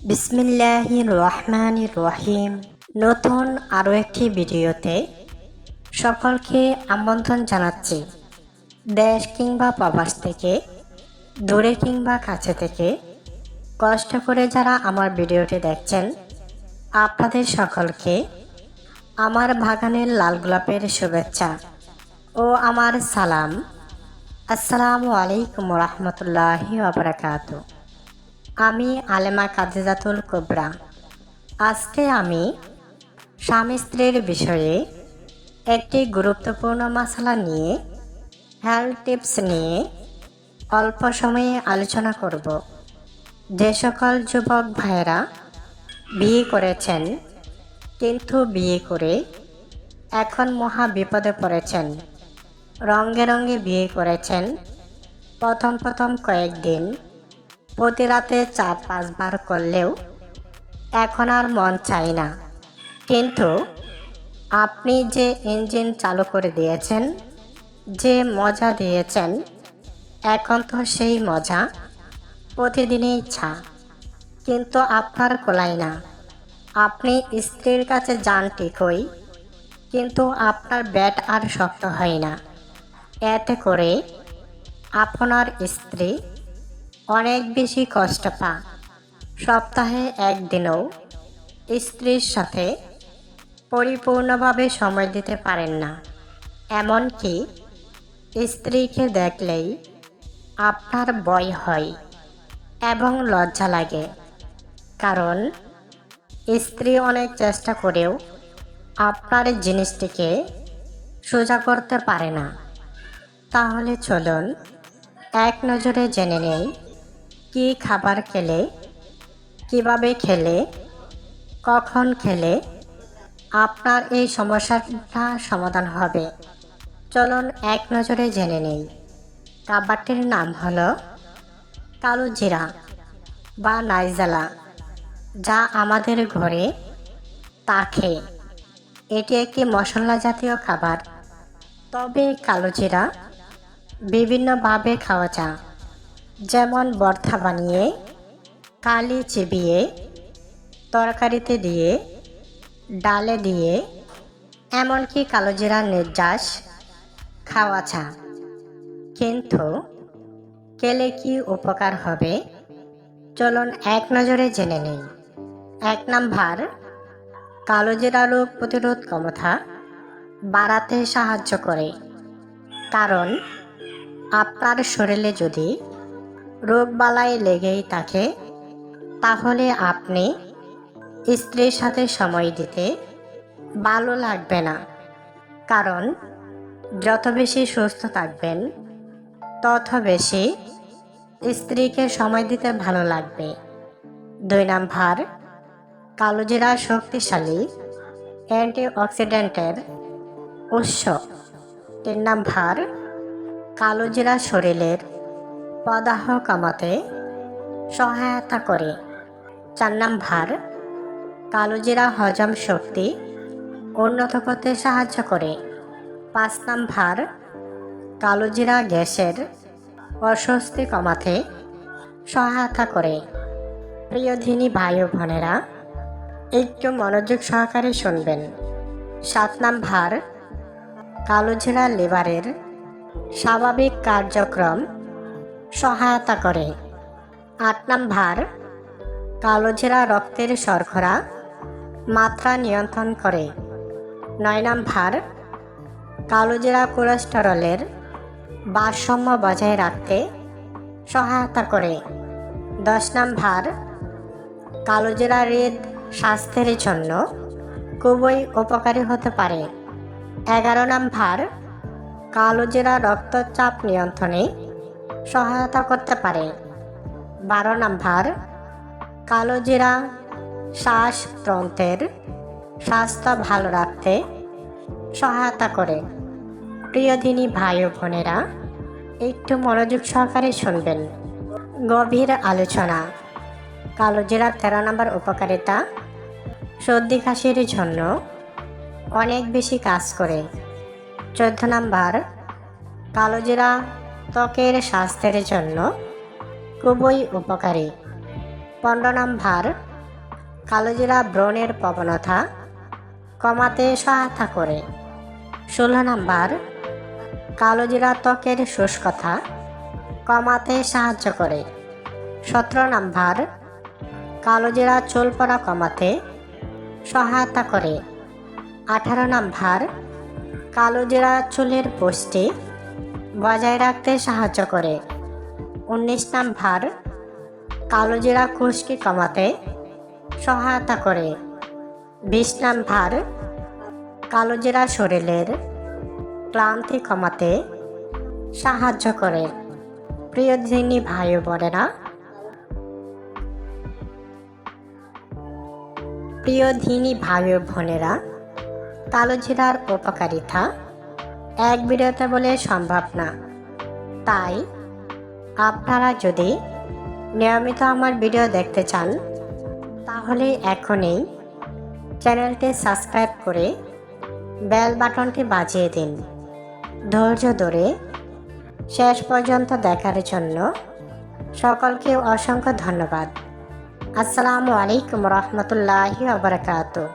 বিসমিল্লাহির রহমানির রহিম। নতুন আরও একটি ভিডিওতে সকলকে আমন্ত্রণ জানাচ্ছি। দেশ কিংবা প্রবাস থেকে, দূরে কিংবা কাছে থেকে কষ্ট করে যারা আমার ভিডিওটি দেখছেন, আপনাদের সকলকে আমার বাগানের লাল গোলাপের শুভেচ্ছা ও আমার সালাম। আসসালামু আলাইকুম রহমতুল্লাহি ওয়া বারাকাতুহু। আমি আলেমা কাদিজাতুল কুবরা। আজকে আমি স্বামী স্ত্রীর বিষয়ে একটি গুরুত্বপূর্ণ মাসলা নিয়ে, হেলথ টিপস নিয়ে অল্প সময়ে আলোচনা করব। যে সকল যুবক ভাইয়েরা বিয়ে করেছেন কিন্তু বিয়ে করে এখন মহা বিপদে পড়েছেন, রঙে রঙে বিয়ে করেছেন, প্রথম কয়েকদিন প্রতি রাতে 4-5 বার করলেও এখন আর মন চাই না, কিন্তু আপনি যে ইঞ্জিন চালু করে দিয়েছেন, যে মজা দিয়েছেন, এখন তো সেই মজা প্রতিদিনই ইচ্ছা, কিন্তু আপনার কোলায় না। আপনি স্ত্রীর কাছে যান ঠিকই, কিন্তু আপনার ব্যাট আর শক্ত হয় না। এতে করে আপনার স্ত্রী অনেক বেশি কষ্ট পায়। সপ্তাহে একদিনও স্ত্রীর সাথে পরিপূর্ণভাবে সময় দিতে পারেন না। এমনকি স্ত্রীকে দেখলেই আপনার ভয় হয় এবং লজ্জা লাগে, কারণ স্ত্রী অনেক চেষ্টা করেও আপনার জিনিসটিকে সোজা করতে পারে না। তাহলে চলুন এক নজরে জেনে নেই কি খাবার খেলে, কিভাবে খেলে, কখন খেলে আপনার এই সমস্যাটা সমাধান হবে। চলুন এক নজরে জেনে নেই। খাবারটির নাম হলো কালো জিরা বা নাইজালা, যা আমাদের ঘরে থাকে। এটি একটি মশলা জাতীয় খাবার, তবে কালো জিরা বিভিন্নভাবে খাওয়া যায়, যেমন ভর্তা বানিয়ে, কালি চিবিয়ে, তরকারিতে দিয়ে, ডালে দিয়ে, এমনকি কালো জিরা নির্যাস খাওয়া যায়। কিন্তু খেলে কি উপকার হবে, চলুন এক নজরে জেনে নেই। 1 নাম্বার, কালো জিরা রোগ প্রতিরোধ ক্ষমতা বাড়াতে সাহায্য করে। কারণ আপনার শরীরে যদি রোগবালাই লেগেই থাকে, তাহলে আপনি স্ত্রীর সাথে সময় দিতে ভালো লাগবে না। কারণ যত বেশি সুস্থ থাকবেন, তত বেশি স্ত্রীকে সময় দিতে ভালো লাগবে। 2 নাম্বার, কালো জিরা শক্তিশালী অ্যান্টিঅক্সিডেন্টের উৎস। 3 নাম্বার, কালো জিরা শরীরের প্রদাহ কমাতে সহায়তা করে। 4 নাম্বার, কালো জিরা হজম শক্তি উন্নত করতে সাহায্য করে। 5 নাম্বার, কালো জিরা গ্যাসের অস্বস্তি কমাতে সহায়তা করে। প্রিয় ধিনী ভাই ও বোনেরা, একটু মনোযোগ সহকারে শুনবেন। 7 নাম্বার, কালো জিরা লিভারের স্বাভাবিক কার্যক্রম সহায়তা করে। 8 নাম্বার, কালো জিরা রক্তের শর্করা মাত্রা নিয়ন্ত্রণ করে। 9 নাম্বার, কালো জিরা কোলেস্টেরলের ভারসাম্য বজায় রাখতে সহায়তা করে। 10 নাম্বার, কালো জিরা হৃদ স্বাস্থ্যের জন্য খুবই উপকারী হতে পারে। 11 নাম্বার, কালো জিরা রক্তচাপ নিয়ন্ত্রণে সহায়তা করতে পারে। 12 নাম্বার, কালো জিরা শ্বাসতন্ত্রের স্বাস্থ্য ভালো রাখতে সহায়তা করে। প্রিয় দিনী ভাই ও বোনেরা, একটু মনোযোগ সহকারে শুনবেন। গভীর আলোচনা। কালো জিরা 13 নম্বর উপকারিতা, সর্দি কাশির জন্য অনেক বেশি কাজ করে। 14 নাম্বার, কালো জিরা ত্বকের স্বাস্থ্যের জন্য খুবই উপকারী। 15 নাম্বার, কালোজিরা ব্রণের প্রবণতা কমাতে সহায়তা করে। 16 নাম্বার, কালোজিরা ত্বকের শুষ্কতা কমাতে সাহায্য করে। 17 নাম্বার, কালোজিরা চুল পড়া কমাতে সহায়তা করে। 18 নাম্বার, কালোজিরা চুলের পুষ্টি বজায় রাখতে সাহায্য করে। 19 নাম্বার, কালোজিরা খুশকি কমাতে সহায়তা করে। 20 নাম্বার, কালোজিরা শরীরের ক্লান্তি কমাতে সাহায্য করে। প্রিয় দিনী ভাই ও বোনেরা, কালোজিরার উপকারিতা এক ভিডিওতে বলে সম্ভব না। তাই আপনারা যদি নিয়মিত আমার ভিডিও দেখতে চান তাহলে এখনই চ্যানেলটি সাবস্ক্রাইব করে বেল বাটনটি বাজিয়ে দিন। ধৈর্য ধরে শেষ পর্যন্ত দেখার জন্য সকলকে অসংখ্য ধন্যবাদ। আসসালামু আলাইকুম রহমতুল্লাহি ওয়া বারাকাতুহু।